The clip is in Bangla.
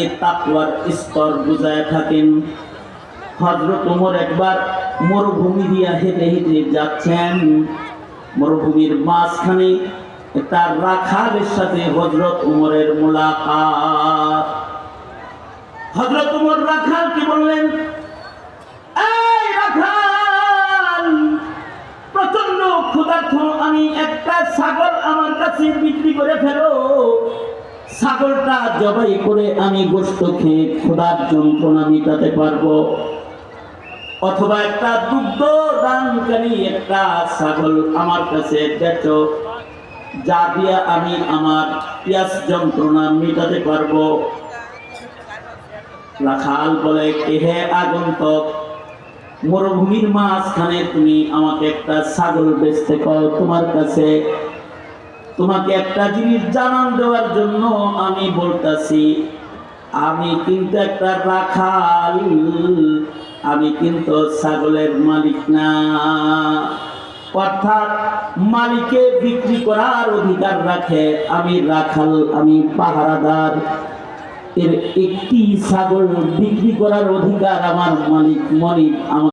এ তাকওয়ার স্তর বুঝায় থাকেন। হযরত ওমর একবার মরুভূমি দিয়া হেঁটে হেঁটে যাচ্ছেন। মরুভূমির মাঝখানে একটা রাখালের সাথে হযরত ওমরের মুলাকাত। হযরত ওমর রাখালকে বললেন, এই রাখাল, প্রচন্ড ক্ষুধার্ত, আমি একটা ছাগল আমার কাছে বিক্রি করে ফেলো। ছাগলটা জবাই করে আমি গোশত খেয়ে ক্ষুধার যন্ত্রণা মিটাতে পারবো, অথবা একটা দুগ্ধ দানকারী একটা ছাগল আমার কাছে বেচো, যা দিয়ে আমি আমার পিয়াস যন্ত্রণা মিটাতে পারবো। রাখাল বলে, হে আগন্তক, মরুভূমির মাঝখানে তুমি আমাকে একটা ছাগল বেচতে পাও, তোমার কাছে তোমাকে একটা জিনিস জানান দেওয়ার জন্য আমি বলতাছি, আমি কিন্তু একটা রাখাল, আমি কিন্তু ছাগলের মালিক না। অর্থাৎ মালিকে বিক্রি করার অধিকার রাখে, আমি রাখাল, আমি পাহারাদার। এর একটি ছাগল বিক্রি করার অধিকার আমার মালিক